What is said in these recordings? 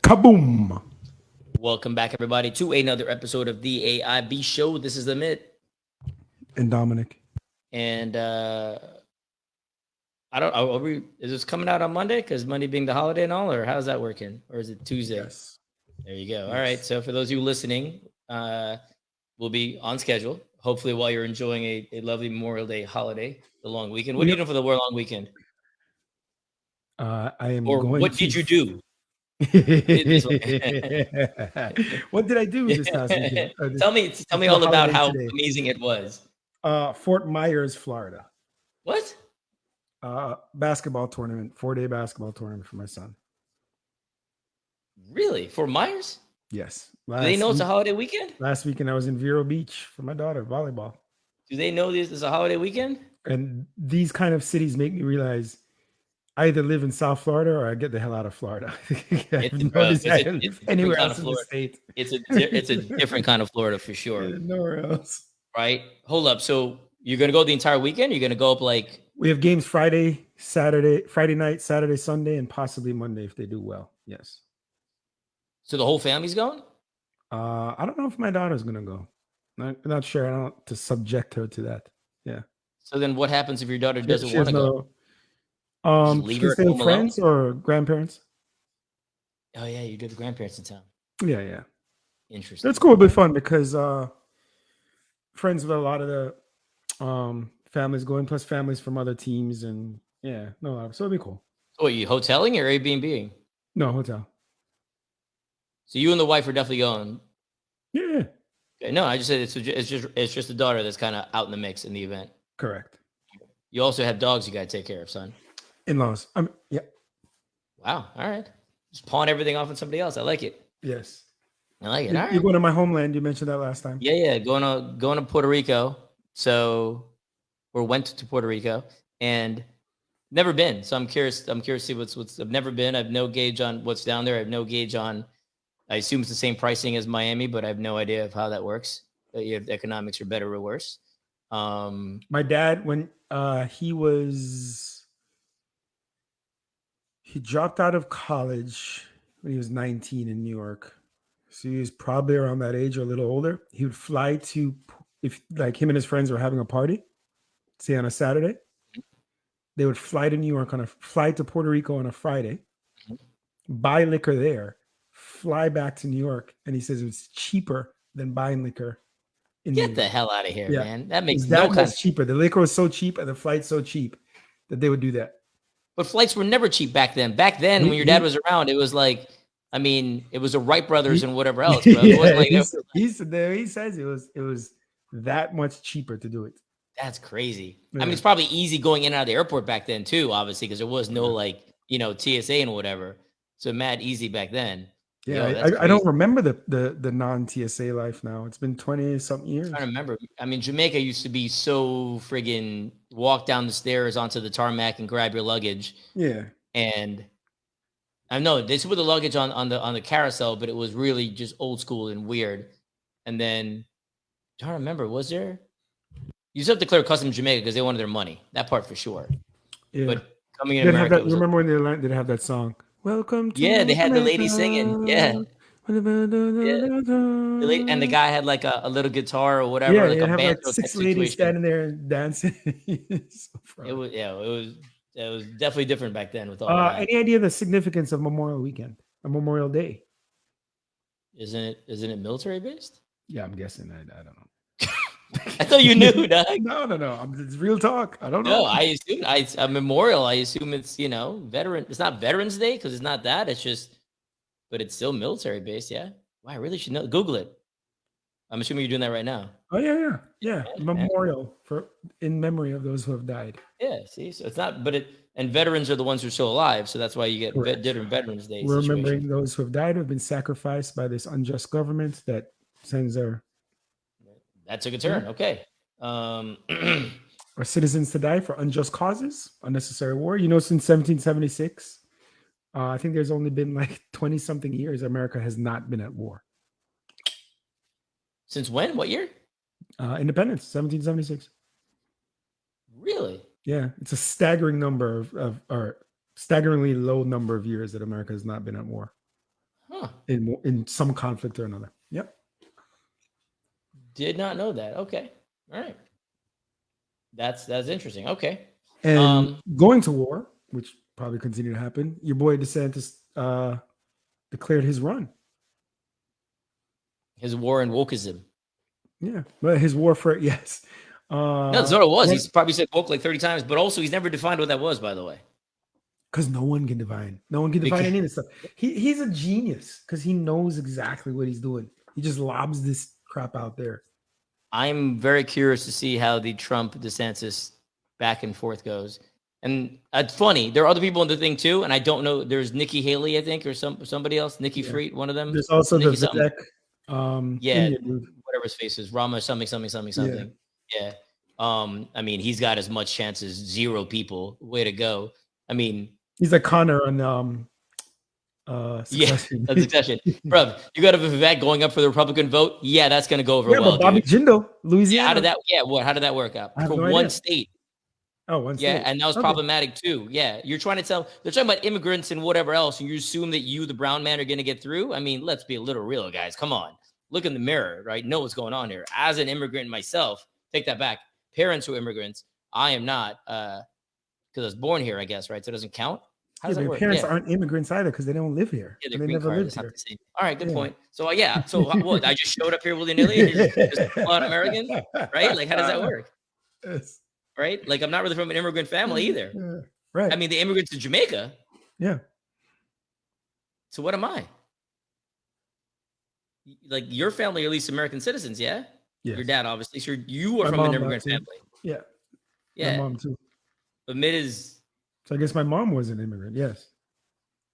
Kaboom! Welcome back, everybody, to another episode of the AIB Show. This is the Mid, And Dominic. and I don't. Is this coming out on Monday? Because Monday being the holiday and all, or how's that working? Or is it Tuesday? Yes. There you go. Yes. All right. So for those of you listening, we'll be on schedule. Hopefully, while you're enjoying a lovely Memorial Day holiday, the long weekend. What are you doing for the long weekend? I am Or going. what did you do? What did I do this past weekend? Tell me all about how amazing it was. Fort Myers, Florida. What? Basketball tournament, 4-day basketball tournament for my son. Really? Fort Myers? Yes. Do they know it's a holiday weekend? Last weekend I was in Vero Beach for my daughter, volleyball. Do they know this is a holiday weekend? And these kind of cities make me realize I either live in South Florida or I get the hell out of Florida. Anywhere else in the state. It's a different kind of Florida for sure. Nowhere else. Right? Hold up. So you're gonna go the entire weekend? You're gonna go up like we have games Friday night, Saturday, Sunday, and possibly Monday if they do well. Yes. So the whole family's going? I don't know if my daughter's gonna go. Not sure. I don't want to subject her to that. Yeah. So then what happens if your daughter doesn't want to go? She can stay with friends or grandparents. Oh yeah, you do have grandparents in town. Yeah. Interesting. That's cool. It'll be fun because friends with a lot of the families going, plus families from other teams, and so it'll be cool. So are you hoteling or Airbnb-ing? No, hotel. So you and the wife are definitely going. Yeah. Okay, no, I just said it's just the daughter that's kind of out in the mix in the event. Correct. You also have dogs you got to take care of, son. In-laws. Yeah. Wow. All right. Just pawn everything off on somebody else. I like it. Yes. I like it. You're going to my homeland. You mentioned that last time. Yeah. Going to Puerto Rico. Went to Puerto Rico and never been. So I'm curious to see what's. I've never been. I have no gauge on what's down there. I have no gauge on. I assume it's the same pricing as Miami, but I have no idea of how that works. If the economics are better or worse. My dad, when he dropped out of college when he was 19 in New York. So he was probably around that age or a little older. He would fly to, if like him and his friends were having a party, say on a Saturday, they would fly to New York fly to Puerto Rico on a Friday, buy liquor there, fly back to New York. And he says it was cheaper than buying liquor. Get the hell out of here, man. That makes no sense. Cheaper. The liquor was so cheap and the flight's so cheap that they would do that. But flights were never cheap back then. Back then, when your dad was around, it was like, it was the Wright brothers and whatever else, bro. He says it was that much cheaper to do it. That's crazy. Yeah. It's probably easy going in and out of the airport back then too, obviously, because there was no TSA and whatever. So mad easy back then. Yeah, I don't remember the non-TSA life now. It's been 20-something years. I remember. Jamaica used to be so friggin' walk down the stairs onto the tarmac and grab your luggage. Yeah. And I know they put the luggage on the carousel, but it was really just old school and weird. And then I don't remember, was there? You still have to declare customs in Jamaica because they wanted their money. That part for sure. Yeah. But coming in America, remember when they have that song? Welcome to they had the lady singing. Yeah. And the guy had like a little guitar or whatever. Yeah, like a have banjo like 6 ladies standing there and dancing. It was definitely different back then with all that. Any idea the significance of Memorial Weekend, a Memorial Day? Isn't it military based? Yeah, I'm guessing. I don't know. I thought you knew, Doug. No. It's real talk. I don't know. No, I assume a memorial. I assume it's veteran. It's not Veterans Day because it's not that. It's just, but it's still military based. Yeah. Wow, I really should know. Google it. I'm assuming you're doing that right now. Oh yeah. Memorial in memory of those who have died. Yeah. See, so it's not, and veterans are the ones who are still alive. So that's why you get different Veterans Day. We're remembering those who have died, who have been sacrificed by this unjust government that sends their. That took a turn. Okay. Our citizens to die for unjust causes, unnecessary war. Since 1776, I think there's only been like 20-something years America has not been at war. Since when? What year? Independence, 1776. Really? Yeah, it's a staggering number or staggeringly low number of years that America has not been at war. Huh. in some conflict or another. Yep. Did not know that. Okay. All right. That's interesting. Okay. And going to war, which probably continue to happen. Your boy DeSantis declared his run. His war and wokeism. Yeah, but his war for yes. No, that's what it was. He's probably said woke like 30 times, but also he's never defined what that was, by the way. Because no one can define any of this stuff. He's a genius because he knows exactly what he's doing. He just lobs this crap out there. I'm very curious to see how the Trump DeSantis back and forth goes. And it's funny. There are other people in the thing too, and I don't know. There's Nikki Haley, I think, or somebody else. Nikki Fried, one of them. There's also Nikki the Vivek, whatever his face is, Rama something. Yeah. I mean, he's got as much chance as 0 people. Way to go. I mean, he's like Connor on Succession. Yeah, Succession. Bro, you got a Vivek going up for the Republican vote? Yeah, that's going to go over well. But Bobby Jindal, Louisiana. How did that work out? For one state. Oh, one state. Yeah, and that was problematic too. Yeah, you're trying to tell, they're talking about immigrants and whatever else, and you assume that you, the brown man, are going to get through? I mean, let's be a little real, guys. Come on. Look in the mirror, right? Know what's going on here. As an immigrant myself, take that back. Parents who are immigrants. I am not, because I was born here, I guess, right? So it doesn't count. How does that work? Parents aren't immigrants either because they don't live here. Yeah, they never lived here. All right, good point. So so what? I just showed up here willy-nilly and just American, right? Like, how does that work? Yes. Right? Like, I'm not really from an immigrant family either. Yeah. Right. I mean, the immigrants to Jamaica. Yeah. So what am I? Like, your family are at least American citizens, yeah? Yes. Your dad, obviously. So you are from an immigrant family. Yeah. Yeah. My mom too. But Mid is. So I guess my mom was an immigrant. Yes.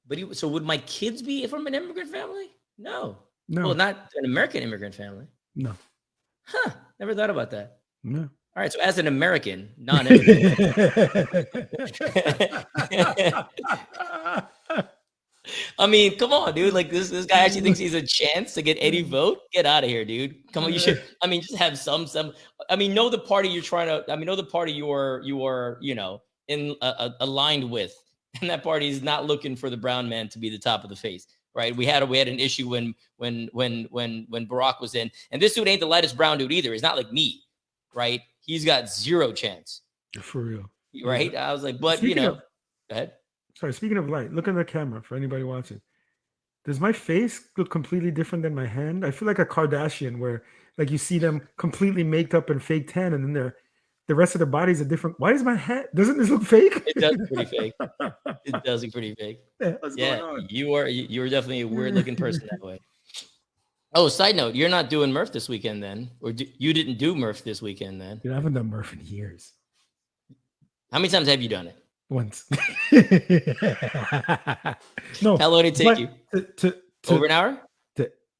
But so would my kids be from an immigrant family? No. No. Well, not an American immigrant family. No. Huh. Never thought about that. No. All right. So as an American, non-immigrant. I mean, come on, dude. Like this guy actually thinks he's a chance to get any vote. Get out of here, dude. Come on, you should. I mean, just have some. I mean, know the party you're trying to. I mean, know the party you are. In aligned with, and that party is not looking for the brown man to be the top of the face, right? We had an issue when Barack was in, and this dude ain't the lightest brown dude either. He's not like me, right? He's got 0 chance. For real, right? I was like, but go ahead. Sorry, speaking of light, look at the camera for anybody watching. Does my face look completely different than my hand? I feel like a Kardashian, where like you see them completely maked up and fake tan, and then the rest of their bodies are different. Why is my hat? Doesn't this look fake? It does look pretty fake. It does look pretty fake. Yeah, you are definitely a weird looking person that way. Oh, side note, you're not doing Murph this weekend then, or you didn't do Murph this weekend then? Dude, I haven't done Murph in years. How many times have you done it? Once. No. How long did it take you? Over an hour?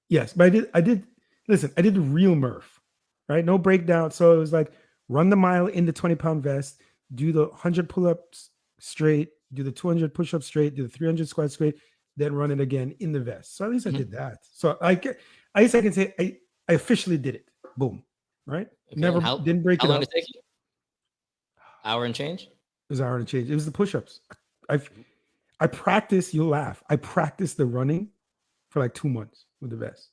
Yes, but I did. Listen, I did the real Murph, right? No breakdown. So it was like run the mile in the 20-pound vest, do the 100 pull-ups straight, do the 200 push-ups straight, do the 300 squats straight, then run it again in the vest. So at least I did that. So I guess I can say I officially did it. Boom. Right? Okay, Never didn't break it up. How long did it take you? Hour and change? It was an hour and change. It was the push-ups. I practiced, you'll laugh. I practiced the running for like 2 months with the vest.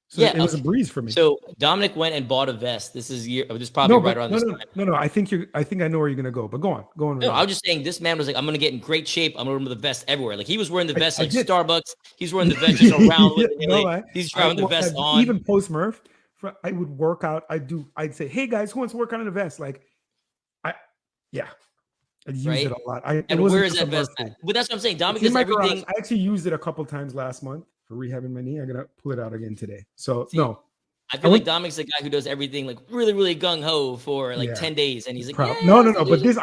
So it was a breeze for me. So Dominic went and bought a vest. This is probably right around this time. No. I think I know where you're gonna go, but go on. No, I was just saying this man was like, I'm gonna get in great shape. I'm gonna wear the vest everywhere. Like he was wearing the vest like Starbucks. He's wearing the vest just around with it. He's trying the vest on. Even post Murph, I would work out. I'd say, hey guys, who wants to work on the vest? Like, I'd use it a lot. And where is that vest at? But that's what I'm saying. Dominic does everything. I actually used it a couple times last month for rehabbing my knee. I'm gonna pull it out again today. So no. I feel like Dominic's the guy who does everything like really, really gung ho for like 10 days, and he's like, no. But this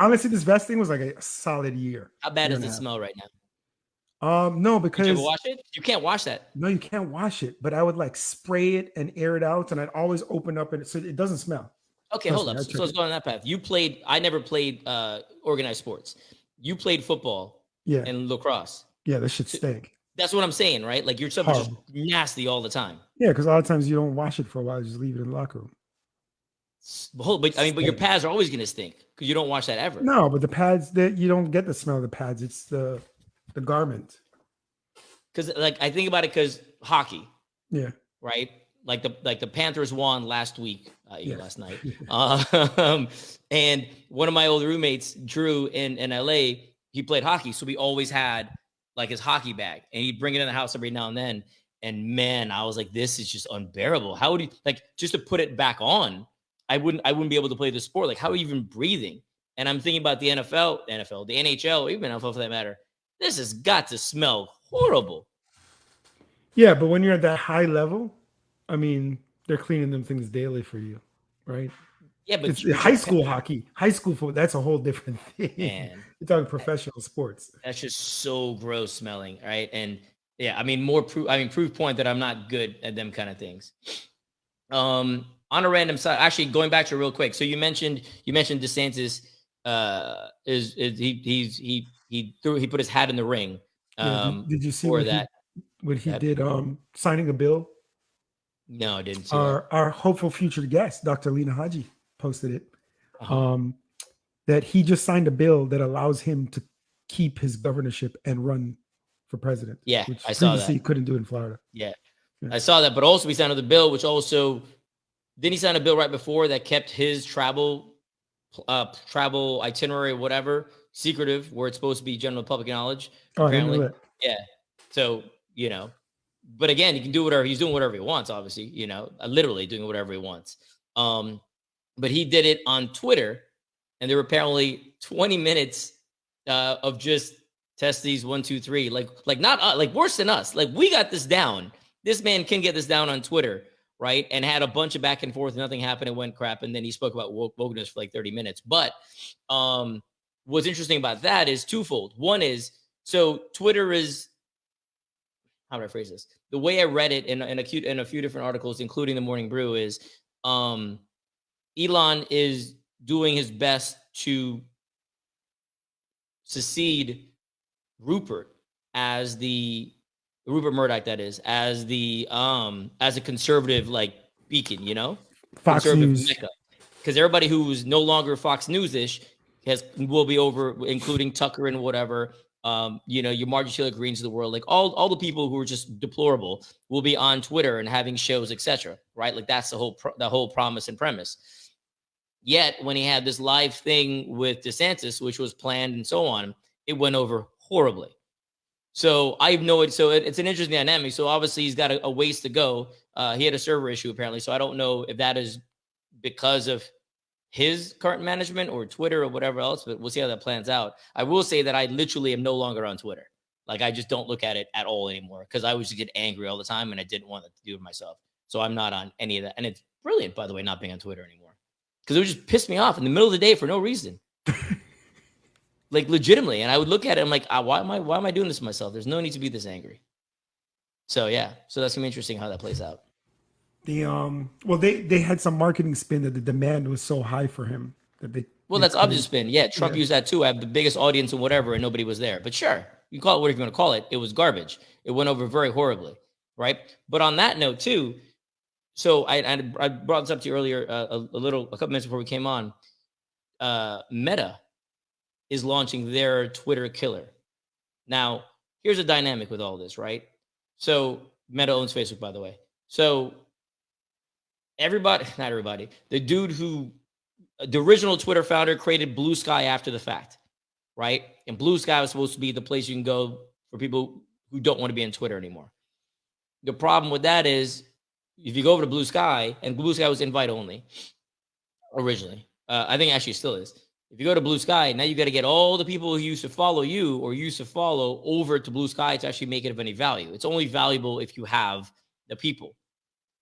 vest thing was like a solid year. How bad does it smell right now? No, because did you ever wash it? You can't wash that. No, you can't wash it. But I would like spray it and air it out, and I'd always open up it so it doesn't smell. Okay, hold up. So let's go on that path. I never played organized sports. You played football, and lacrosse. Yeah, that shit stink. That's what I'm saying, right? Like your stuff is just nasty all the time. Yeah, because a lot of times you don't wash it for a while; you just leave it in the locker room. But your pads are always going to stink because you don't wash that ever. No, but the pads that you don't get the smell of the pads; it's the garment. because like I think about it because hockey, Yeah. right? Like the Panthers won last week, Yes. last night. And one of my old roommates, Drew in LA, he played hockey, so we always had like his hockey bag, and he'd bring it in the house every now and then. And man, I was like, this is just unbearable. How would you like just to put it back on? I wouldn't be able to play the sport. Like, how are you even breathing? And I'm thinking about the NFL, the NHL, even NFL for that matter. This has got to smell horrible. Yeah, but when you're at that high level, I mean, they're cleaning them things daily for you, right? Yeah, but It's high school hockey, high school football. That's a whole different thing. man, You're talking professional sports. that's just so gross smelling, right? And yeah, I mean, proof point that I'm not good at them kind of things. On a random side, actually going back to real quick. So you mentioned DeSantis he put his hat in the ring. Did you see for that? What he did signing a bill? No, I didn't see that. Our hopeful future guest, Dr. Lena Haji, posted it. That he just signed a bill that allows him to keep his governorship and run for president. Yeah, which I saw that. He couldn't do in Florida. Yeah, I saw that. But also, he signed another bill, which also didn't he sign a bill right before that kept his travel itinerary, whatever, secretive, where it's supposed to be general public knowledge. Oh, apparently. I didn't know that. Yeah. So but again, he can do whatever he's doing, whatever he wants. Obviously, literally doing whatever he wants. But he did it on Twitter, and there were apparently 20 minutes of just test these 1, 2, 3, like not like worse than us. Like we got this down. This man can get this down on Twitter, right? And had a bunch of back and forth. Nothing happened. It went crap, and then he spoke about wokeness for like 30 minutes. But what's interesting about that is twofold. One is so Twitter is. How would I phrase this? The way I read it in a few different articles, including the Morning Brew, is Elon is doing his best to secede Rupert Murdoch, that is, as a conservative like beacon, Fox News. Because everybody who's no longer Fox News-ish will be over, including Tucker and whatever. Your Marjorie Taylor Greens of the world, like all the people who are just deplorable will be on Twitter and having shows, etc. Right? Like that's the whole promise and premise. Yet when he had this live thing with DeSantis, which was planned and so on, it went over horribly. So I know it. So it's an interesting dynamic. So obviously he's got a ways to go. He had a server issue apparently. So I don't know if that is because of his current management or Twitter or whatever else, but we'll see how that plans out. I will say that I literally am no longer on Twitter. Like I just don't look at it at all anymore because I was just get angry all the time and I didn't want to do it myself. So I'm not on any of that. And it's brilliant, by the way, not being on Twitter anymore because it would just piss me off in the middle of the day for no reason. Like legitimately. And I would look at it. I'm like, why am I doing this to myself? There's no need to be this angry. So yeah. So that's gonna be interesting how that plays out. They had some marketing spin that the demand was so high for him that they. Well, that's obvious spin. Yeah, Trump used that too. I have the biggest audience and whatever, and nobody was there. But sure, you call it whatever you want to call it. It was garbage. It went over very horribly, right? But on that note too, so I brought this up to you earlier a couple minutes before we came on. Meta is launching their Twitter killer. Now, here's a dynamic with all this, right? So Meta owns Facebook, by the way. So not everybody, the original Twitter founder created Blue Sky after the fact, right? And Blue Sky was supposed to be the place you can go for people who don't want to be on Twitter anymore. The problem with that is if you go over to Blue Sky, and Blue Sky was invite only originally. I think actually still is. If you go to Blue Sky, now you got to get all the people who used to follow you or used to follow over to Blue Sky to actually make it of any value. It's only valuable if you have the people.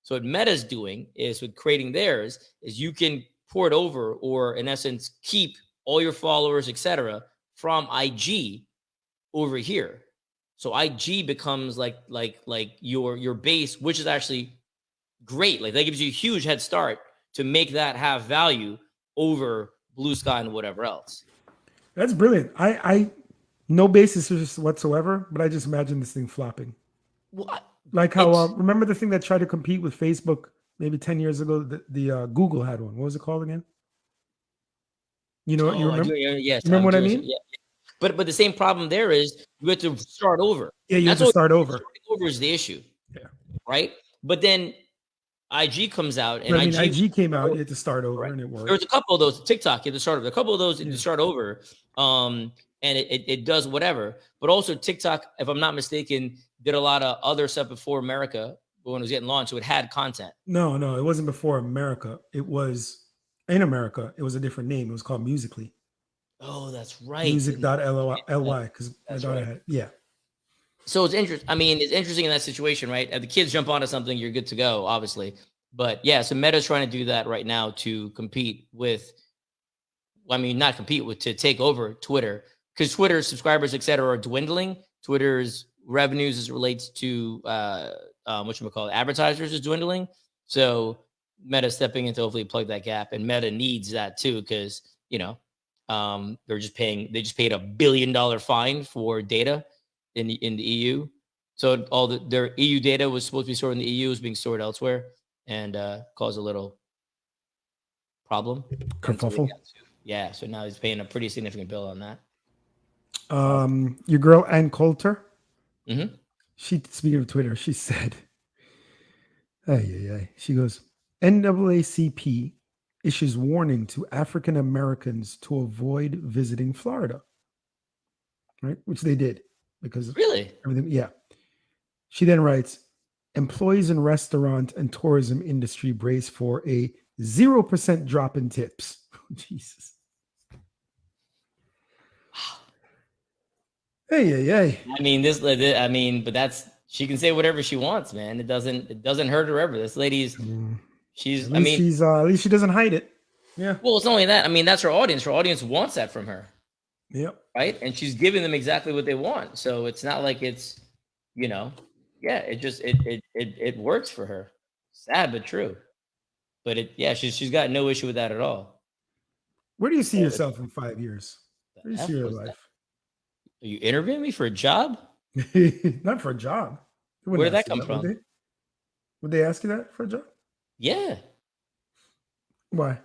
So what Meta's doing is with creating theirs is you can port over or in essence keep all your followers, etc., from IG over here. So IG becomes like your base, which is actually great. Like that gives you a huge head start to make that have value over Blue Sky and whatever else. That's brilliant. I no basis whatsoever, but I just imagine this thing flopping. What? Like how remember the thing that tried to compete with Facebook maybe 10 years ago? The Google had one. What was it called again? You know, you remember? Yes. Remember what I mean? Yeah. But the same problem there is you have to start over. Yeah, you have to start over. Starting over is the issue. Yeah. Right. But then IG comes out, and I mean, IG came out. You had to start over, and it worked. There was a couple of those. TikTok, you had to start over. A couple of those, you had to start over. And it does whatever. But also TikTok, if I'm not mistaken, did a lot of other stuff before America when it was getting launched. So it had content. No, it wasn't before America. It was in America. It was a different name. It was called Musically. Oh, that's right. Music.ly because my daughter had. Yeah. So it's interesting. I mean, it's interesting in that situation, right? If the kids jump onto something, you're good to go, obviously. But yeah, so Meta's trying to do that right now to compete with. I mean, not compete with, to take over Twitter, because Twitter's subscribers, et cetera, are dwindling. Twitter's revenues as it relates to whatchamacallit, advertisers is dwindling. So Meta stepping in to hopefully plug that gap, and Meta needs that too, because they just paid $1 billion fine for data in the EU. So all their EU data was supposed to be stored in the EU is being stored elsewhere, and caused a little problem. Kerfuffle. Yeah, so now he's paying a pretty significant bill on that. Your girl Ann Coulter. Mm-hmm. She, speaking of Twitter, she said, she goes, NAACP issues warning to African Americans to avoid visiting Florida. Right, which they did because really everything. Yeah. She then writes, employees in restaurant and tourism industry brace for a 0% drop in tips. Jesus. Hey. I mean, but that's, she can say whatever she wants, man. It doesn't hurt her ever. This lady's, at least she doesn't hide it. Yeah. Well, it's not only that. I mean, that's her audience. Her audience wants that from her. Yep. Right. And she's giving them exactly what they want. So it's not like it's, it works for her. Sad, but true. But she's got no issue with that at all. Where do you see yourself in 5 years? Where do you see your life? Are you interviewing me for a job? Not for a job. Where did that come from? Would they ask you that for a job? Yeah. Why?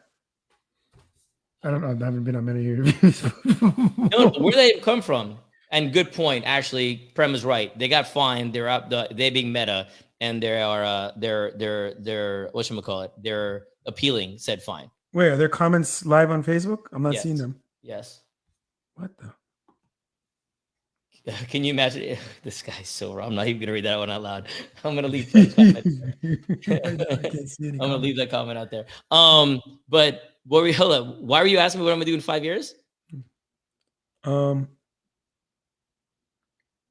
I don't know. I haven't been on many interviews. No, where did they come from? And good point. Actually, Prem is right. They got fined. They're up. They being Meta, and they're whatchamacallit, they're appealing said fine. Wait, are there comments live on Facebook? I'm not seeing them. Yes. What the? Can you imagine? This guy's so wrong. I'm not even gonna read that one out loud. I'm gonna leave Prem's comment. I'm gonna leave that comment out there. But hold up. Why were you asking me what I'm gonna do in 5 years?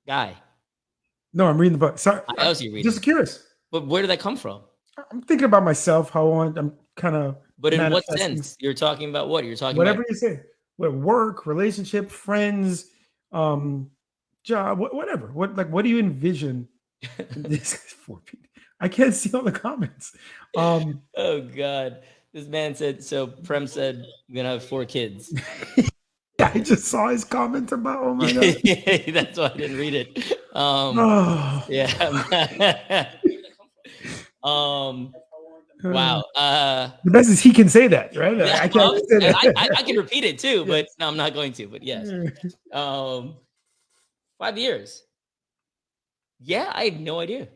Guy. No, I'm reading the book. Sorry, I was reading. Just curious. But where did that come from? I'm thinking about myself. I'm kind of. But in what sense? You're talking about what? You're talking whatever about you say. What, work, relationship, friends, job, whatever. What do you envision? This is 4 people. I can't see all the comments. Oh God. This man said, so Prem said, we're going to have 4 kids. Yeah, I just saw his comment about, oh my God. That's why I didn't read it. Yeah. Wow. The best is he can say that, right? Yeah, I can't say that. I can repeat it too, but no, I'm not going to, but yes. 5 years. Yeah, I have no idea.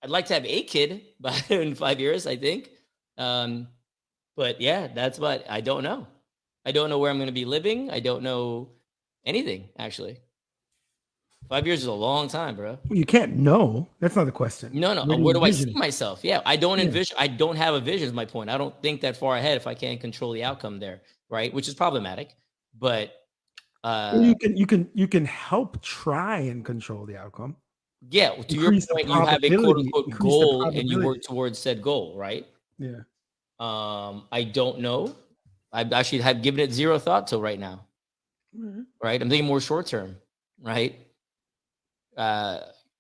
I'd like to have a kid in 5 years, I think. But yeah, that's what I don't know. I don't know where I'm going to be living. I don't know anything, actually. 5 years is a long time, bro. Well, you can't know. That's not the question. No. Where do I see myself? Yeah, I don't envision. I don't have a vision. Is my point. I don't think that far ahead if I can't control the outcome there, right? Which is problematic. But you can help try and control the outcome. Yeah, to your point, you have a quote unquote goal and you work towards said goal, right? Yeah. I don't know. I actually have given it zero thought till right now. Mm-hmm. Right, I'm thinking more short term, right?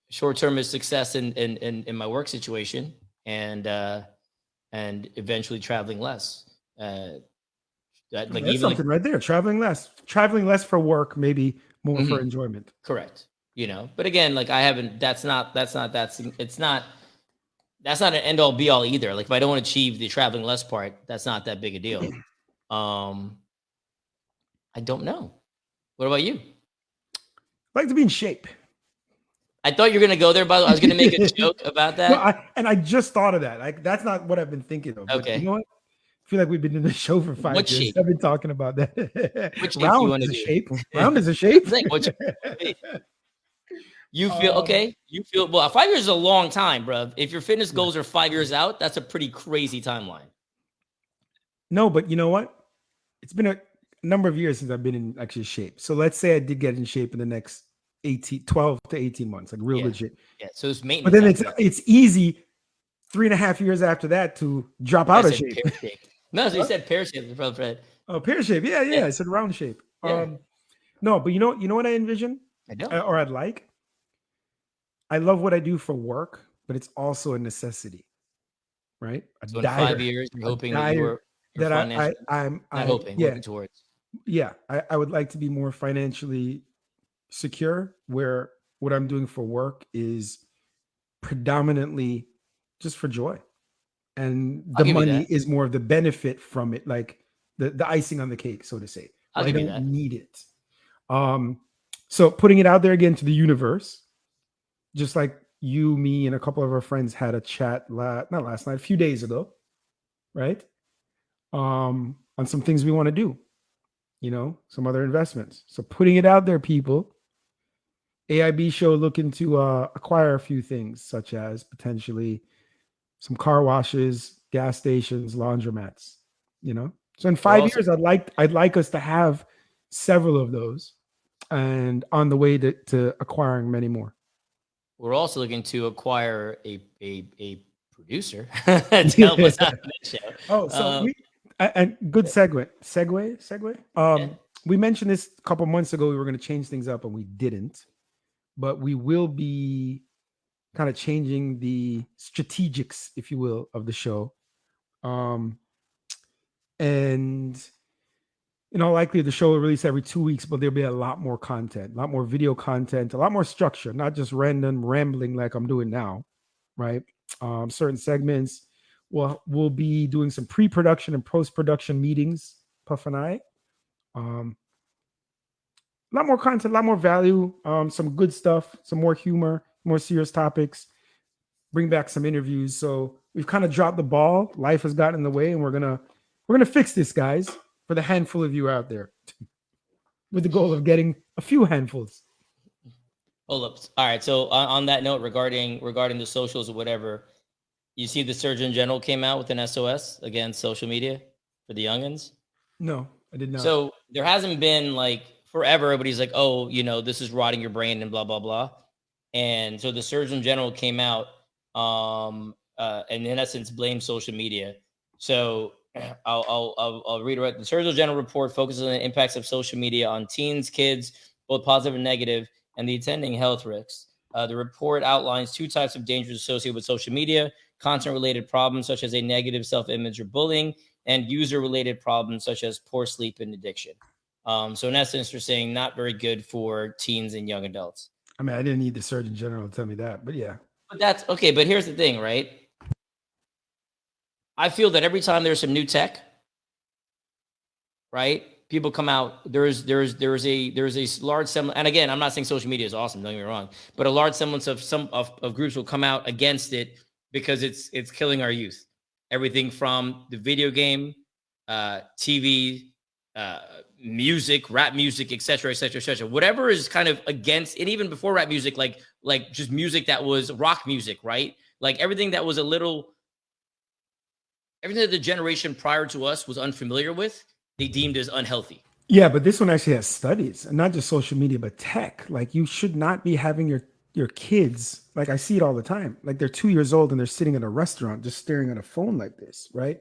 Short term is success in my work situation, and eventually traveling less. That's something right there. Traveling less for work, maybe more for enjoyment. Correct. But again, like I haven't. It's not an end all be all either. Like if I don't achieve the traveling less part, that's not that big a deal. I don't know. What about you? I like to be in shape. I thought you were gonna go there, but I was gonna make a joke about No, that. I just thought of that. Like that's not what I've been thinking of. But you Okay. know what? I feel like we've been in the show for 5 What years. shape? I've been talking about that. What shape do you Round want to is a be? shape. Round is a That's shape. the thing. What shape do you wanna be? You feel um, okay? You feel well. 5 years is a long time, bro. If your fitness yeah. goals are 5 years out, that's a pretty crazy timeline. No, but you know what? It's been a number of years since I've been in actually shape. So let's say I did get in shape in the next 12 to 18 months, like real Yeah, good shape. yeah. So it's But maintenance then after that. it's easy 3.5 years after that to drop I out of said shape. pear shaped. No, so you Huh? said pear shaped, bro, Fred. Oh, pear shape. Yeah, Yeah, yeah. It's a round shape. yeah. No, but you know what I envision, I know. or I'd like. I love what I do for work, but it's also a necessity, right? So in 5 years, you're A hoping that dire you're that financially not I hoping, yeah working towards. yeah. I would like to be more financially secure, where what I'm doing for work is predominantly just for joy, and I'll the give you money that. is more of the benefit from it, like the icing on the cake, so to say. I'll Where I give you don't that. need it. Um, so putting it out there again to the universe, just like you, me, and a couple of our friends had a chat not last night, a few days ago, right? On some things we want to do, some other investments. So putting it out there, people. AIB show looking to acquire a few things, such as potentially some car washes, gas stations, laundromats. So in We're five also years, I'd like us to have several of those, and on the way to acquiring many more. we're also looking to acquire a producer to help us out on this show. Oh, so and good segue. Yeah. We mentioned this a couple months ago. We were going to change things up, and we didn't. But we will be kind of changing the strategics, if you will, of the show. And likely the show will release every 2 weeks, but there'll be a lot more content, a lot more video content, a lot more structure, not just random rambling like I'm doing now, right? Certain segments. We'll be doing some pre-production and post-production meetings, Puff and I. A lot more content, a lot more value, some good stuff, some more humor, more serious topics, bring back some interviews. So we've kind of dropped the ball. Life has gotten in the way, and we're gonna fix this, guys, for the handful of you out there, with the goal of getting a few handfuls. Hold up. All right. So on that note, regarding the socials or whatever, you see the Surgeon General came out with an SOS against social media for the youngins. No, I did not. So there hasn't been like forever, but he's like, oh, this is rotting your brain and blah blah blah. And so the Surgeon General came out, and in essence blamed social media. So I'll reiterate. The Surgeon General report focuses on the impacts of social media on teens, kids, both positive and negative, and the attending health risks. The report outlines two types of dangers associated with social media: content-related problems such as a negative self-image or bullying, and user-related problems such as poor sleep and addiction. So in essence, they're saying not very good for teens and young adults. I mean, I didn't need the Surgeon General to tell me that, but yeah. But that's okay. But here's the thing, right? I feel that every time there's some new tech, right? People come out. There's a large semblance, and again, I'm not saying social media is awesome. Don't get me wrong, but a large semblance of some of groups will come out against it because it's killing our youth. Everything from the video game, TV, music, rap music, etc., etc., etc. Whatever is kind of against, and even before rap music, like just music that was rock music, right? Like everything that was everything that the generation prior to us was unfamiliar with, they deemed as unhealthy. Yeah, but this one actually has studies, and not just social media, but tech. Like you should not be having your kids. Like I see it all the time. Like they're 2 years old and they're sitting in a restaurant just staring at a phone like this, right?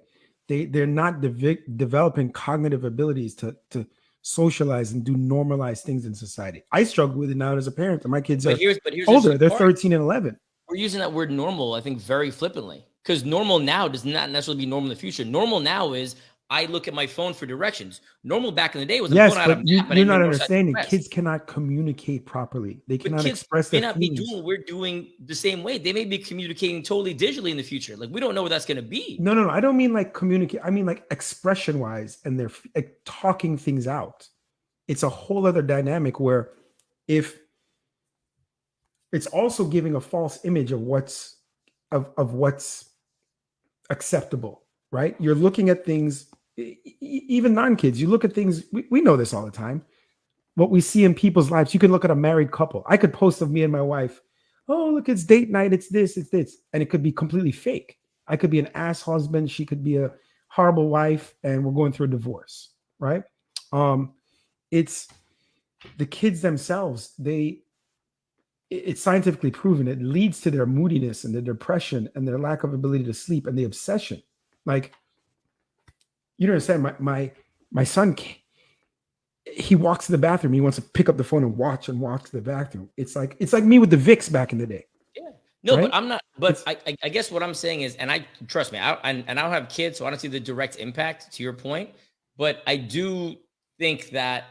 They're not developing cognitive abilities to socialize and do normalized things in society. I struggle with it now as a parent, and my kids are Here's older. the They're part. 13 and 11. We're using that word normal, I think, very flippantly, because normal now does not necessarily be normal in the future. Normal now is I look at my phone for directions. Normal back in the day was I'm Yes, pulling out a but map and I you're know not north, south, east, understanding. west. Kids cannot communicate properly. They But cannot kids express may their not be feelings. doing what we're doing the same way. They may be communicating totally digitally in the future. Like we don't know what that's going to be. No. I don't mean like communicate. I mean like expression wise, and they're talking things out. it's a whole other dynamic where if it's also giving a false image of what's acceptable, right? You're looking at things, even non-kids, you look at things, we know this all the time. What we see in people's lives, you can look at a married couple. I could post of me and my wife, oh, look, it's date night, it's this, it's this. And it could be completely fake. I could be an ass husband. She could be a horrible wife, and we're going through a divorce, right? It's the kids themselves. It's scientifically proven it leads to their moodiness and their depression and their lack of ability to sleep and the obsession. Like, you don't understand. My son, he walks to the bathroom. He wants to pick up the phone and walk to the bathroom. It's like me with the Vicks back in the day. Yeah. No, right? but I'm not. But I guess what I'm saying is, and I trust me, I don't have kids, so I don't see the direct impact to your point. But I do think that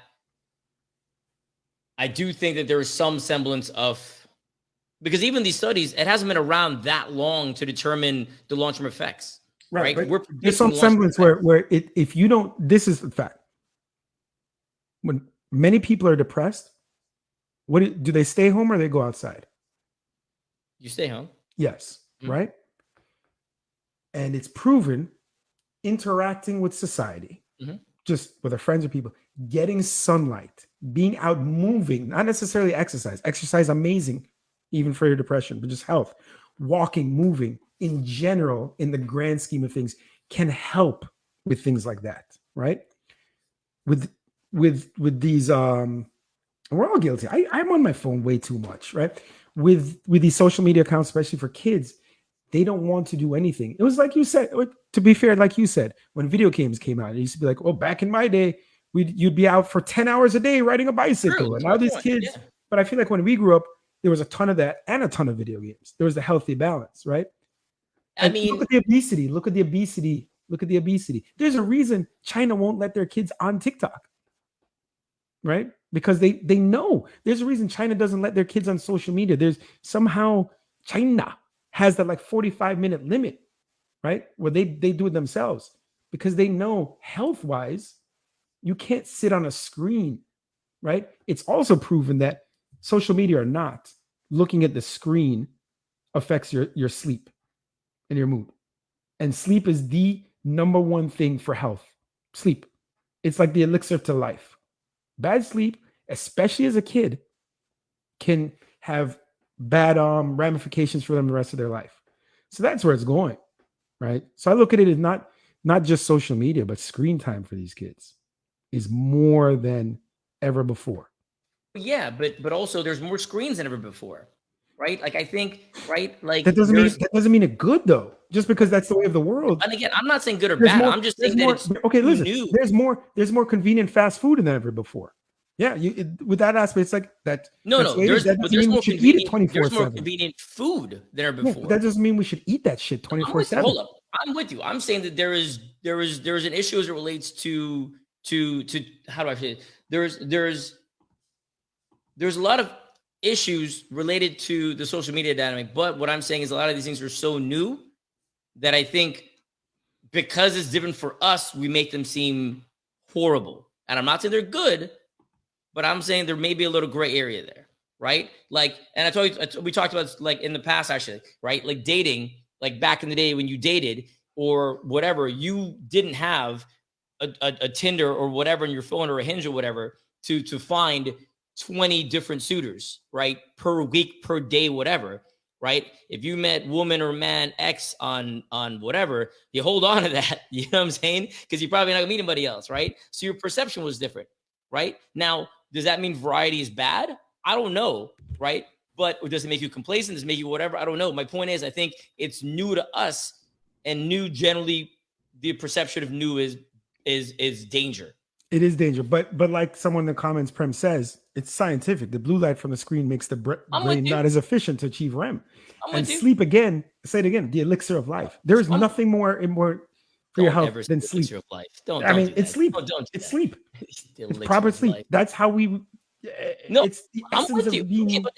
there is some semblance of, because even these studies, it hasn't been around that long to determine the long-term effects. Right. There's some semblance where if you don't, this is the fact. When many people are depressed, do they stay home or they go outside? You stay home. Yes. Mm-hmm. Right. And it's proven interacting with society, mm-hmm. just with our friends or people, getting sunlight, being out moving, not necessarily exercise, amazing, even for your depression, but just health, walking, moving in general, in the grand scheme of things, can help with things like that. Right. With these, we're all guilty. I'm on my phone way too much, right? With these social media accounts, especially for kids, they don't want to do anything. It was like you said, to be fair, like you said, when video games came out, it used to be like, oh, back in my day, you'd be out for 10 hours a day riding a bicycle. And now these kids, yeah. But I feel like when we grew up, there was a ton of that and a ton of video games. There was a healthy balance, right? I mean, look at the obesity. There's a reason China won't let their kids on TikTok. Right? Because they know there's a reason China doesn't let their kids on social media. There's somehow China has that like 45-minute limit, right? Where they do it themselves because they know health-wise, you can't sit on a screen, right? It's also proven that social media or not, looking at the screen affects your sleep and your mood. And sleep is the number one thing for health. Sleep. It's like the elixir to life. Bad sleep, especially as a kid, can have bad ramifications for them the rest of their life. So that's where it's going, right? So I look at it as not just social media, but screen time for these kids is more than ever before. Yeah, but also there's more screens than ever before, right? Like I think, right? Like that doesn't mean it good though. Just because that's the way of the world. And again, I'm not saying good or bad. I'm just saying that it's okay. Listen, new. There's more convenient fast food than ever before. Yeah, with that aspect, it's like that. No. There's more convenient food than ever before. Yeah, that doesn't mean we should eat that shit 24/7. Hold up, I'm with you. I'm saying that there is an issue as it relates to how do I say it? There's a lot of issues related to the social media dynamic, but what I'm saying is a lot of these things are so new that I think because it's different for us, we make them seem horrible. And I'm not saying they're good, but I'm saying there may be a little gray area there, right? Like, and I told you, we talked about like in the past, actually, right? Like dating, like back in the day when you dated or whatever, you didn't have a Tinder or whatever in your phone or a Hinge or whatever to find 20 different suitors, right? Per week, per day, whatever, right? If you met woman or man X on whatever, you hold on to that, you know what I'm saying? Because you're probably not gonna meet anybody else, right? So your perception was different, right? Now, does that mean variety is bad? I don't know, right? But does it make you complacent? Does it make you whatever? I don't know. My point is, I think it's new to us, and new generally, the perception of new is danger. It is danger, but like someone in the comments, Prem says, it's scientific. The blue light from the screen makes the brain not as efficient to achieve REM. And sleep, again, say it again, the elixir of life. There is nothing more for your health than sleep. Elixir of life. It's sleep. It's sleep. It's proper sleep. Life. That's how we. It's the essence I'm with you. Being... Okay, but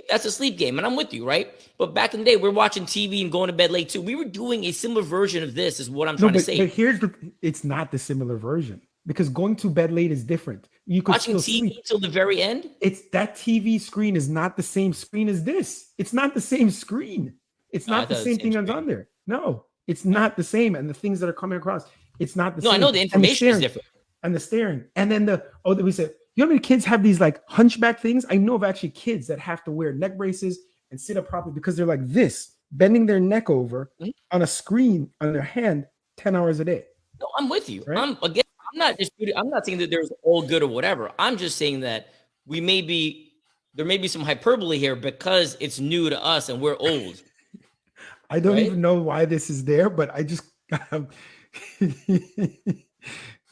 that's a sleep game, and I'm with you, right? But back in the day, we're watching TV and going to bed late too. We were doing a similar version of this, is what I'm trying to say. But it's not the similar version. Because going to bed late is different. You could Watching still TV sleep. till the very end. It's that TV screen is not the same screen as this. It's not the same screen. It's No, I not the thought it was same the same thing that's screen. on there. No, it's not the same. And the things that are coming across, it's not the No, I same. know the And information is staring, different. and the staring. And then we said, you know how many kids have these like hunchback things? I know of actually kids that have to wear neck braces and sit up properly because they're like this, bending their neck over Mhm. on a screen on their hand 10 hours a day. No, I'm with you. Right? I'm not disputing. I'm not saying that there's all good or whatever. I'm just saying that there may be some hyperbole here because it's new to us and we're old. I don't Right? even know why this is there, but I just somebody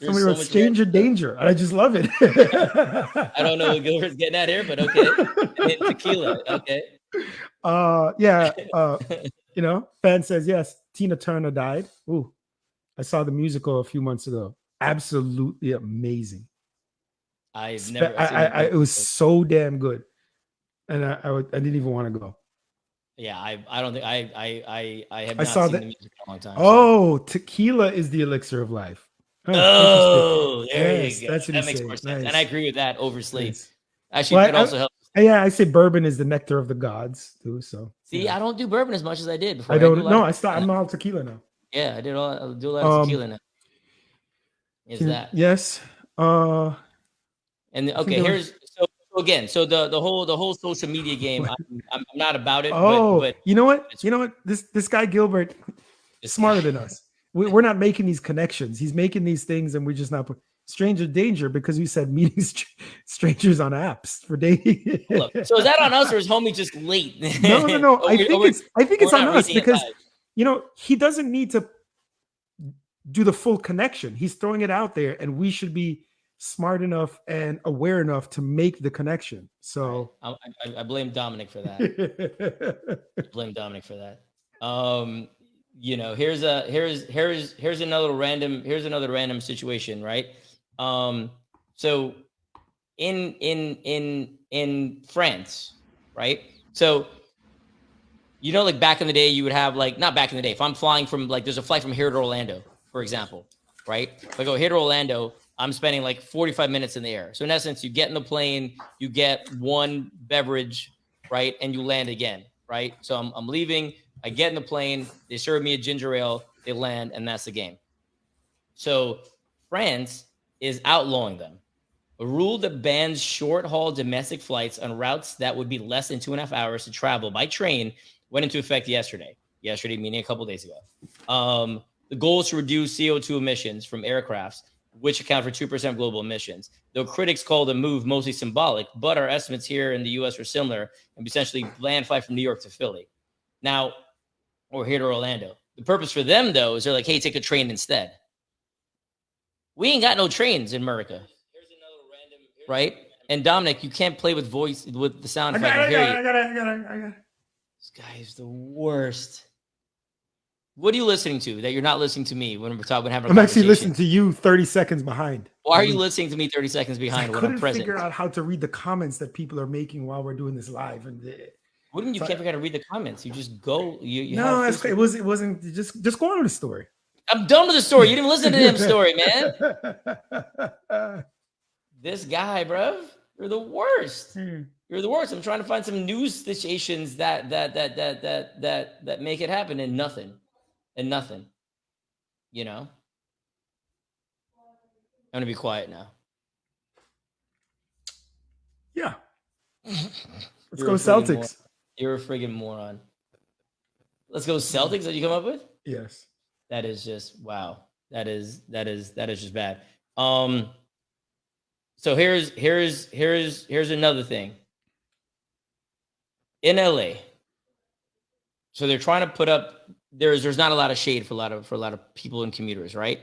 wrote so much stranger random- danger, and I just love it. I don't know what Gilbert's getting at here, but okay. And then tequila. Okay. Yeah. You know, fan says yes. Tina Turner died. Ooh, I saw the musical a few months ago. Absolutely amazing. I've never seen that. It was so damn good, and I didn't even want to go. Yeah, I don't think I have I not saw seen that. the music in a long time. Oh, tequila is the elixir of life. Oh, there yes, you go. that's what That he's makes saying. more sense. Nice. And I agree with that over sleep. Nice. Actually, Well, it also helps. Yeah, I say bourbon is the nectar of the gods too. So See, yeah. I don't do bourbon as much as I did before. I don't know. I'm I'm all tequila now. Yeah, I do a lot of tequila now. Is that? Yes. And okay, here's so the whole social media game. I'm not about it. But you know what? This guy Gilbert is smarter than us. We're not making these connections. He's making these things, and we're just not. Stranger danger because we said meeting strangers on apps for dating. So is that on us or is homie just late? No. I think it's on us because he doesn't need to do the full connection. He's throwing it out there, and we should be smart enough and aware enough to make the connection. So I blame Dominic for that. Here's another random situation, right? So in France, right? So like back in the day, you would have not back in the day. If I'm flying from there's a flight from here to Orlando, for example, right? If I go here to Orlando, I'm spending 45 minutes in the air. So in essence, you get in the plane, you get one beverage, right? And you land again, right? So I'm leaving, I get in the plane, they serve me a ginger ale, they land, and that's the game. So France is outlawing them. A rule that bans short-haul domestic flights on routes that would be less than 2.5 hours to travel by train went into effect yesterday. Yesterday, meaning a couple of days ago. The goal is to reduce CO2 emissions from aircrafts, which account for 2% of global emissions. Though critics call the move mostly symbolic, but our estimates here in the U.S. are similar and essentially land flight from New York to Philly. Now, or here to Orlando. The purpose for them, though, is they're like, hey, take a train instead. We ain't got no trains in America. Right? And Dominic, you can't play with the sound if I can hear you. I got it. This guy is the worst. What are you listening to that you're not listening to me when we're talking? I'm actually listening to you 30 seconds behind. Why are you listening to me 30 seconds behind when I'm present? I couldn't figure out how to read the comments that people are making while we're doing this live. And what do you mean you can't figure out how to read the comments? You just go. No, it wasn't. Just go on with the story. I'm done with the story. You didn't listen to the story, man. This guy, bro, you're the worst. You're the worst. I'm trying to find some news stations that make it happen, and nothing. You know. I'm gonna be quiet now. Yeah. Let's go Celtics. You're a friggin' moron. Let's go Celtics that you come up with? Yes. That is just wow. That is just bad. So here's another thing. In LA, so they're trying to put up there's not a lot of shade for a lot of people and commuters, right?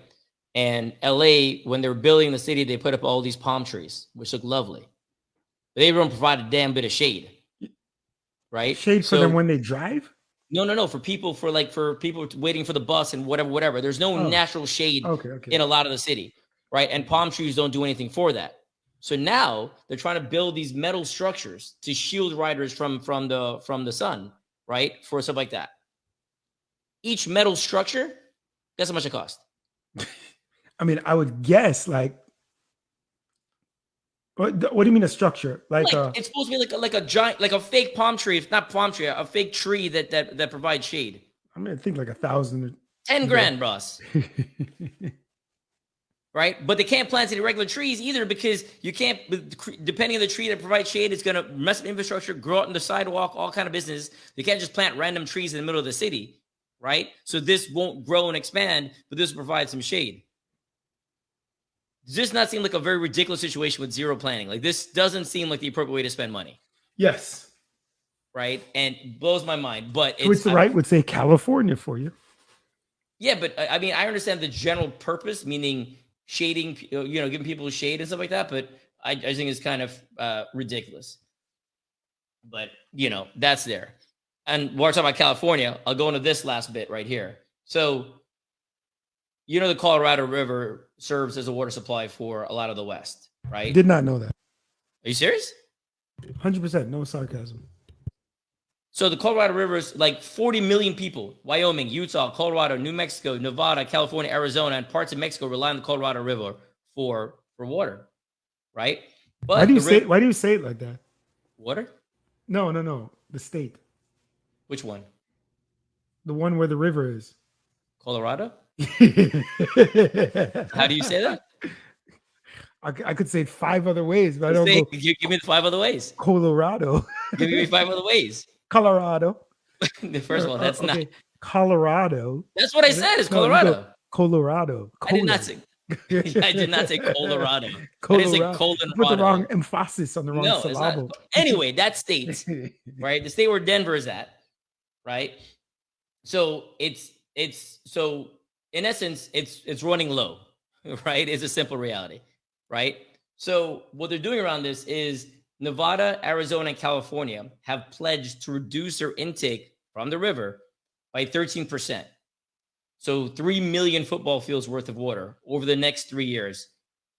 And LA, when they were building the city, they put up all these palm trees, which look lovely. But they don't provide a damn bit of shade. Right? Shade for them when they drive? No. For people waiting for the bus and whatever. There's no natural shade in a lot of the city, right? And palm trees don't do anything for that. So now they're trying to build these metal structures to shield riders from the sun, right? For stuff like that. Each metal structure, guess how much it costs? I mean, I would guess What do you mean a structure? Like it's supposed to be like a giant, like a fake palm tree. If not palm tree, a fake tree that provides shade. I mean, I think like 1,000. 10 grand, boss. Right? But they can't plant any regular trees either because you can't, depending on the tree that provides shade, it's going to mess with infrastructure, grow out in the sidewalk, all kind of business. They can't just plant random trees in the middle of the city, right? So this won't grow and expand, but this will provide some shade. Does this not seem like a very ridiculous situation with zero planning? Like this doesn't seem like the appropriate way to spend money. Yes. Right? And it blows my mind. But which the right would say California for you. Yeah, but I mean, I understand the general purpose, meaning shading, giving people shade and stuff like that. But I think it's kind of ridiculous. But, that's there. And we're talking about California. I'll go into this last bit right here. So, the Colorado River serves as a water supply for a lot of the West, right? Did not know that. Are you serious? 100%. No sarcasm. So the Colorado River is like 40 million people. Wyoming, Utah, Colorado, New Mexico, Nevada, California, Arizona, and parts of Mexico rely on the Colorado River for water, right? But why do you say it like that? Water? No. The state. Which one? The one where the river is. Colorado? How do you say that? I could say 5 other ways, but I don't know. Give me the 5 other ways. Colorado. Give me 5 other ways. Colorado. First of all, that's not Colorado. That's what I said. It's Colorado. Colorado. I did not say. I did not say Colorado. Colorado. I didn't say Colorado. Put the wrong emphasis on the wrong syllable. Anyway, that state, right? The state where Denver is at, right? So it's so in essence, it's running low, right? It's a simple reality, right? So what they're doing around this is Nevada, Arizona, and California have pledged to reduce their intake from the river by 13%. So 3 million football fields worth of water over the next 3 years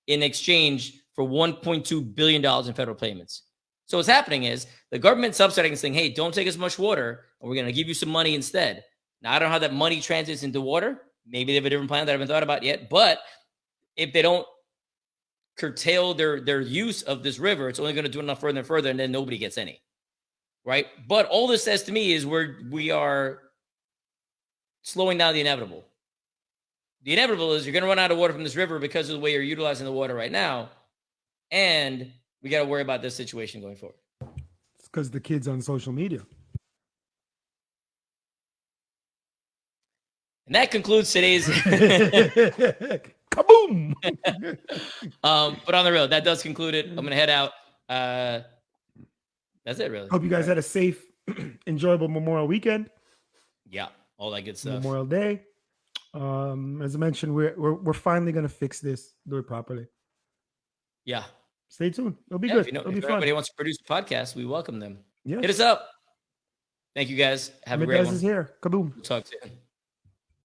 in exchange for $1.2 billion in federal payments. So what's happening is the government subsidizing and saying, hey, don't take as much water, and we're going to give you some money instead. Now, I don't know how that money translates into water. Maybe they have a different plan that I haven't thought about yet. But if they don't curtail their use of this river, it's only going to do enough further and further, and then nobody gets any, right? But all this says to me is we are slowing down the inevitable. The inevitable is you're going to run out of water from this river because of the way you're utilizing the water right now, and we got to worry about this situation going forward. It's because the kids on social media. And that concludes today's kaboom. But on the road, that does conclude it. I'm gonna head out. That's it, really. Hope you guys had a safe, enjoyable Memorial weekend. Yeah, all that good stuff. Memorial Day. As I mentioned, we're finally gonna fix this, do it properly. Yeah. Stay tuned. It'll be good. It'll be fun. If anybody wants to produce a podcast, we welcome them. Yeah. Hit us up. Thank you guys. Have a great one. Is here. Kaboom. We'll talk soon.